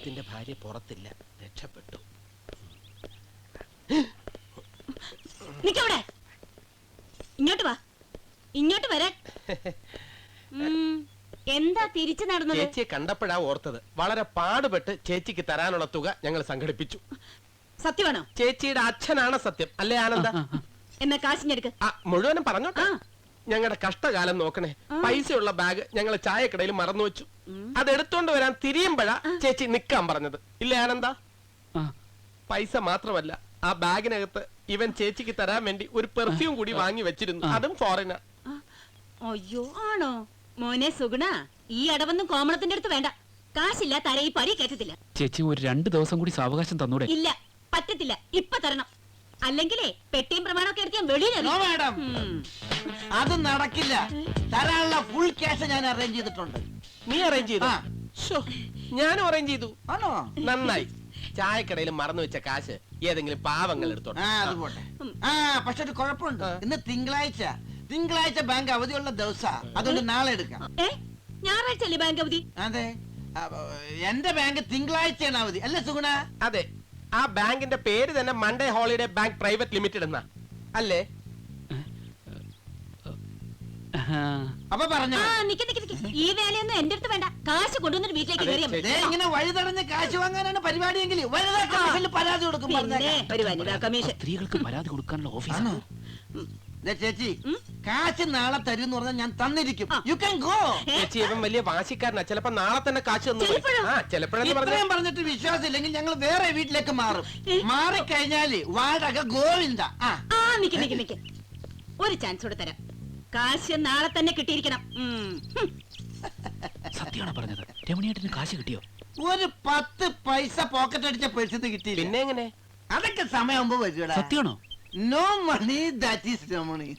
അദ്ദേഹത്തിന്റെ ഭാര്യ പുറത്തില്ല, രക്ഷപ്പെട്ടു. നിക്കവിടെ, ഇങ്ങോട്ട് വാ, ഇങ്ങോട്ട് വരാൻ. എന്താ തിരിച്ചു നടന്നത്? ചേച്ചിയെ കണ്ടപ്പോഴാ ഓർത്തത്. വളരെ പാടുപെട്ട് ചേച്ചിക്ക് തരാനുള്ള തുക ഞങ്ങൾ സംഘടിപ്പിച്ചു. സത്യമാണോ? ചേച്ചിയുടെ അച്ഛനാണ് സത്യം, അല്ലേ ആനന്ദ? എന്നാ കാശിഞ്ഞെടുക്ക. മുഴുവനും പറഞ്ഞോട്ടെ. ഞങ്ങളുടെ കഷ്ടകാലം നോക്കണേ. പൈസയുള്ള ബാഗ് ഞങ്ങൾ ചായക്കടയിൽ മറന്നു വെച്ചു. അതെടുത്തോണ്ട് വരാൻ തിരിയുമ്പോഴാ ചേച്ചി നിക്കാൻ പറഞ്ഞത്, ഇല്ലേ ആനന്ദ? പൈസ മാത്രമല്ല, ആ ബാഗിനകത്ത് ഇവൻ ചേച്ചിക്ക് തരാൻ വേണ്ടി ഒരു പെർഫ്യൂം കൂടി വാങ്ങി വെച്ചിരുന്നു, അതും ഫോറിനാ. അയ്യോ, ആണോ? മോനെ സുഗുണ, ഈ അടവൊന്നും കോമളത്തിന്റെ അടുത്ത് വേണ്ട. കാശില്ല, തര ഈ പരി കയറ്റത്തില്ല. ചേച്ചി ഒരു 2 ദിവസം കൂടി സാവകാശം തന്നൂടെ? ഇല്ല, പറ്റത്തില്ല, ഇപ്പൊ തരണം. അല്ലെങ്കിലേ പെട്ടിയും പ്രമാണമൊക്കെ എടുത്ത് ഞാൻ വെളിയിൽ അത് നടക്കില്ല. തരാനുള്ള ഫുൾ ക്യാഷ് ഞാൻ അറേഞ്ച് ചെയ്തിട്ടുണ്ട്. നീ അറേഞ്ച് ചെയ്തു? ഞാനും അറേഞ്ച് ചെയ്തു. ആണോ? നന്നായി. ചായക്കടയിൽ മറന്നു വെച്ച കാശ് ഏതെങ്കിലും പാവങ്ങൾ എടുത്തോട്ടെ. അത് പോട്ടെ. പക്ഷെ ഒരു കുഴപ്പമുണ്ട്. ഇന്ന് തിങ്കളാഴ്ച ബാങ്ക് അവധിയുള്ള ദിവസാ. അതുകൊണ്ട് നാളെ എടുക്കാം. ഞായറാഴ്ച ബാങ്ക് അവധി? അതെ, എന്റെ ബാങ്ക് തിങ്കളാഴ്ചയാണ് അവധി, അല്ലേ സുഗുണ? അതെ, ആ ബാങ്കിന്റെ പേര് തന്നെ Monday holiday bank private limited എന്നാ, അല്ലേ? അപ്പൊ പറഞ്ഞു ഈ വേലയൊന്നും എന്റെ അടുത്ത് വേണ്ട. കാശ് കൊണ്ടുവന്നിട്ട് വീട്ടിലേക്ക് കയറിയാ ഇങ്ങനെ വഴി തടഞ്ഞ് കാശ് വാങ്ങാനാണ് പരിപാടിയെങ്കിൽ പരാതി കൊടുക്കും. സ്ത്രീകൾക്ക് പരാതി കൊടുക്കാനുള്ള ഓഫീസാണ്. ചേച്ചി, കാശ് നാളെ തരും എന്ന് പറഞ്ഞാൽ ഞാൻ തന്നിരിക്കും. You can go. ചേച്ചി ഇവൻ വലിയ വാശിക്കാരനാ. ചിലപ്പോ നാളെ തന്നെ കാശ് തന്നു. ഇത്രയും പറഞ്ഞിട്ട് വിശ്വാസം ഇല്ലെങ്കിൽ ഞങ്ങൾ വേറെ വീട്ടിലേക്ക് മാറും. മാറിക്കഴിഞ്ഞാല് വാടക ഗോവിന്ദ. ഒരു ചാൻസ് കൂടെ തരാം. കാശ് നാളെ തന്നെ കിട്ടിയിരിക്കണം. സത്യമാണ് പറഞ്ഞത്. രമണിയേട്ടന് കാശ് കിട്ടിയോ? ഒരു 10 പൈസ പോക്കറ്റ് അടിച്ച പേഴ്സിന്ന് കിട്ടിയില്ല. പിന്നെ എങ്ങനെ? അതൊക്കെ സമയമാകുമ്പോ വരികടാ. സത്യമാണോ? No money, that is no money.